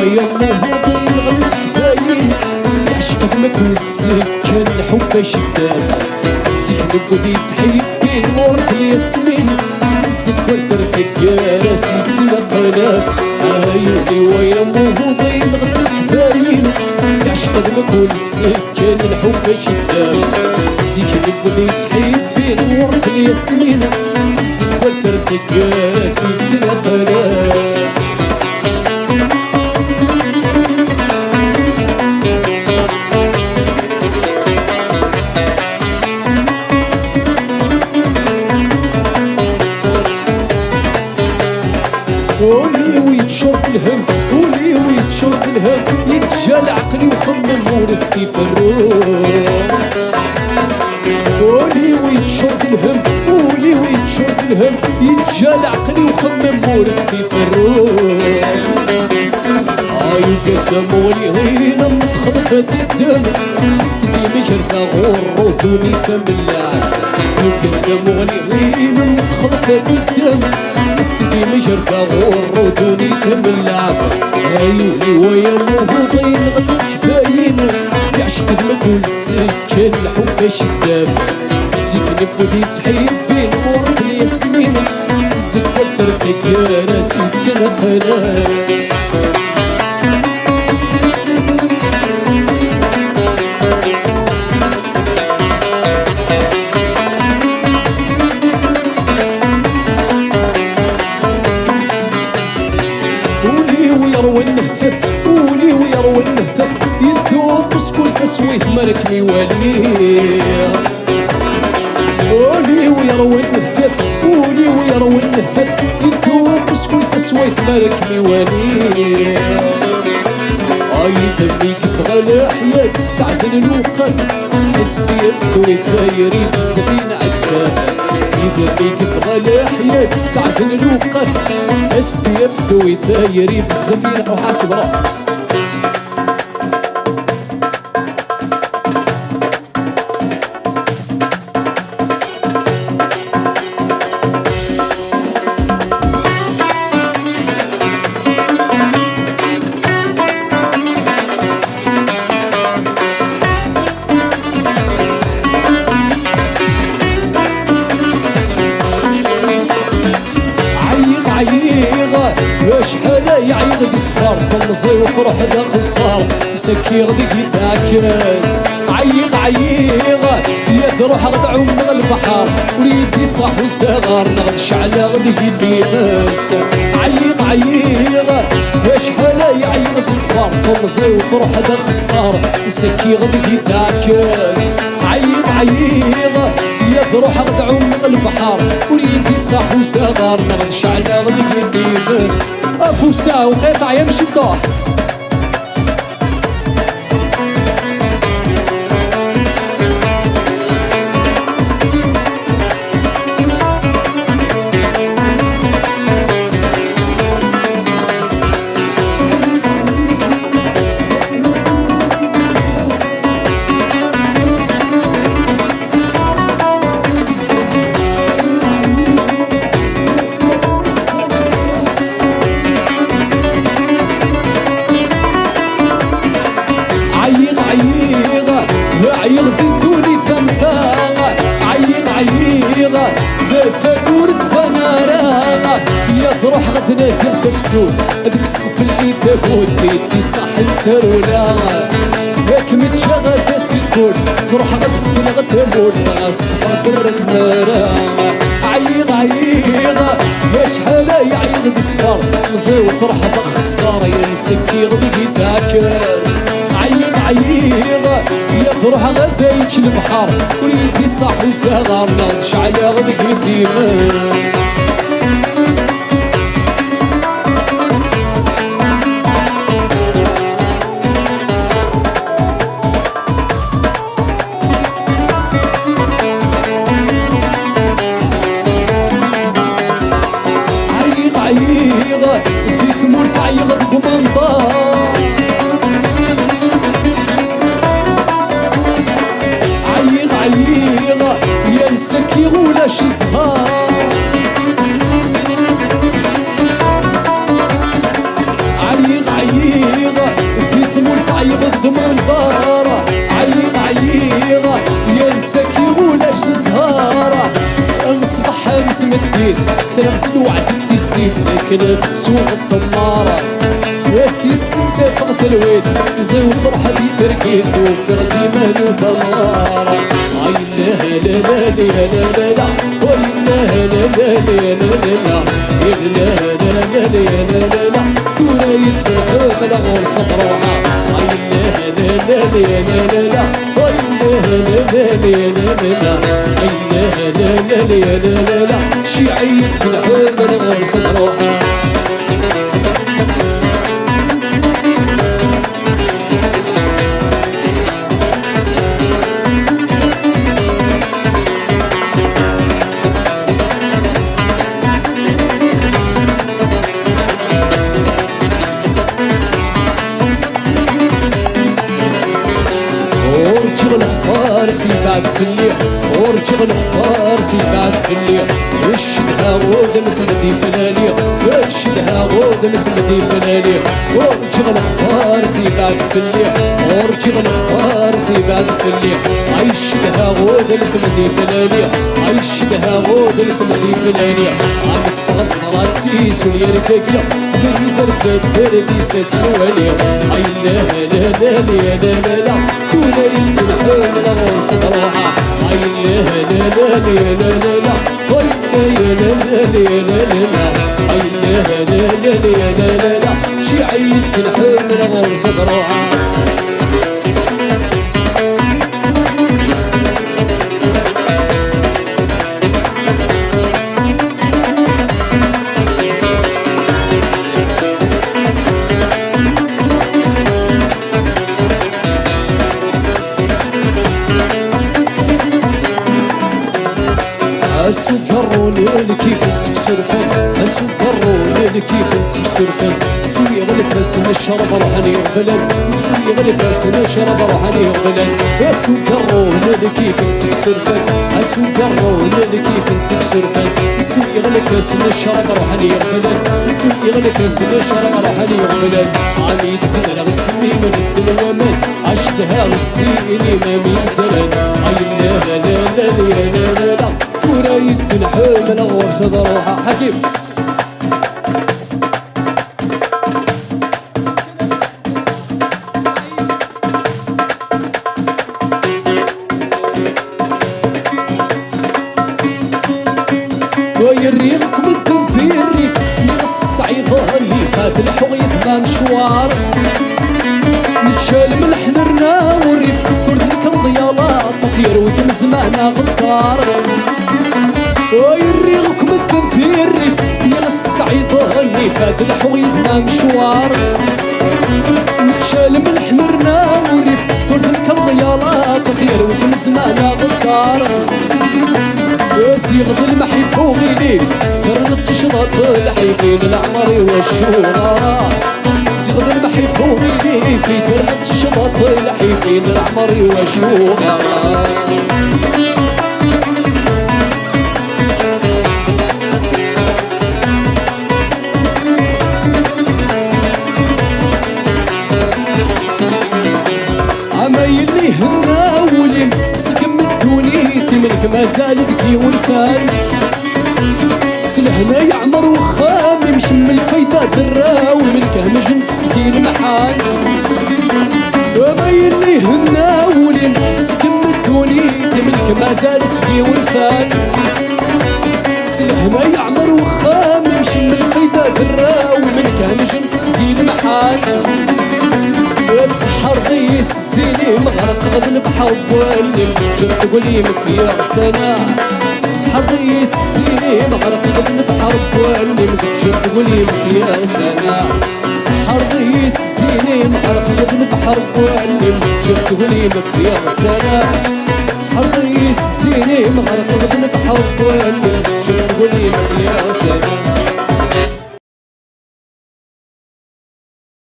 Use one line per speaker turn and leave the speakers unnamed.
ويا موضي الغد باين عشقك ما كون السكن الحب شداد سكن بودي تحيد بين ورد الياسمين السكر ثرثك سلسلة قناة عيوني ويا موضي الغد باين عشقك ما كون السكن الحب شداد سكن بودي تحيد بين ورد الياسمين السكر ثرثك سلسلة قناة قولي ويتشرب الهم قولي ويتشرب الهم يتجال عقلي وخمم ورث كيف الروح قولي ويتشرب الهم قولي ويتشرب الهم يتجال عقلي وخمم ورث كيف الروح يقسموني هنا متخلفة الدم تدي مجرفة غور ودوني فم اللعب يقسموني هنا متخلفة الدم تدي مجرفة غور ودوني فم اللعب عيوني ويا موضوعين غد حباين يعشق ما كل السكن الحب شداد السكن فودي تحيد بين ورد الياسمين السكر ثرثك راسي تنقلب قولي ويروي النهتف يدوق سكول تسويف مركني وليه قولي ويروي النهتف قولي ويروي النهتف يدوق سكول تسويف مركني وليه ذنبي كيف غلا حياة السعد الوقف حسبي يفدوي ثايري بالسفينة عكسافة ذنبي كيف غلا حياة السعد الوقف حسبي يفدوي ثايري بالسفينة وحاك برا شحال يعيط بصفار فمزي وفرح ذا خسار سكي غدي يفاكس عيق يا تروح غد عم البحر وليدي صاح وصغار نغد شعلة غدي في بس عيق يا شحال يعيط بصفار فمزي وفرح ذا خسار سكي غدي يفاكس عيق يا تروح غد عم البحر وليدي صاح وصغار نغد شعلة غدي في بس أفوسا وقطع يمشي الضوح عيغ في الدوني ثمثاغ عيغ فورد فناراغ يا تروح غدنا ذاك سود ذاك سقف اللي ثابوت في صاحل سرولا ياك متشغل تسكون تروح غد ثابوت غصفة الرثمارا عيغ يا شحال يعيغ بصفار مزي وفرح ذا خسارة ينسكي غدي فاكس عيغ يا تروح غدا يتش البحر وليدي صاح وصغار نغد شعلة غدك في عيغ في ثمور في عيغ قمنطار عيغ ينسك يغولاش الزهار عيغ ساكي ولاش الزهارة مصبح مثمديت سرقت الوعد التسيف لكن تسوق الثمارة يا سيس تسافق ثلويت زي وفرحة دي فرقيت وفرقي مهل وثمارة لا لا لا لا لا لا لا لا لا لا لا لا لا لا ثوري الفرحة لا غور صبروها لا لا لا لا لا لا لا لا شيعي في الحب الغير صدروها فارسي بعد في الليل ورجل فارسي بعد في الليل وشدها غود مسمدي فلالي وشدها غود مسمدي فلالي ورجل فارسي بعد في الليل ورجل فارسي بعد في الليل عيشدها غود مسمدي فلالي عيشدها غود مسمدي فلالي عم تفغض فراتسي سوريا ركاكيا في ظرف الدربي ستوالي اي لا لا لا لا لا لا ثوري في الحب لا صدروها اي لا لا لا لا لا لا اي لا لا لا لا لا اي لا لا لا لا لا شيعية الحب لا صدروها السكر وليل كيف تكسر فن السكر وليل كيف تكسر فن سوي غلبس نشرب روحاني غفلان سوي غلبس نشرب روحاني غفلان السكر وليل كيف تكسر فن السكر وليل كيف تكسر فن سوي غلبس نشرب روحاني غفلان سوي غلبس نشرب روحاني غفلان عميد في الغسمي من الدلومان عشتها السيني ما من زمان اي لا لا لا لا لا لا فرايد في الحب نغور صدروها حكيم ويريغكم الدم في الريف ناس تصعيد اللي فات الحويط ما مشوار نتشال من حنرنا والريف ثلث الكنضيالات طفير وكم زماننا غدار ويريغكم الدم في الريف ناس تصعيد اللي فات الحويط ما مشوار نتشال من حنرنا والريف ثلث الكنضيالات طفير وكم زماننا غدار صيغة المحب وغيليف كرنت تشرط الحيفين العمري والشورى صيغة المحب وغيليف كرنت تشرط الحيفين العمري والشورى عمايل لي هنا ولين سقم الدونيتي منك ما زالت في ولفان سلهنا يعمر وخامي مشم الفيضة دراو منك همجن تسكين محال عمايل لي هنا ولين سقم الدونيتي منك ما زالت في ولفان سلهنا يعمر وخامي مشم الفيضة دراو منك همجن تسكين محال تسحر ضي السنين مغرق غد نبحر بوالي جرت قولي في عسنا تسحر ضي السنين مغرق غد نبحر بوالي جرت قولي في عسنا سحر ضي السنين مغرق غد نبحر بوالي جرت قولي في عسنا سحر ضي السنين مغرق غد نبحر بوالي جرت قولي في عسنا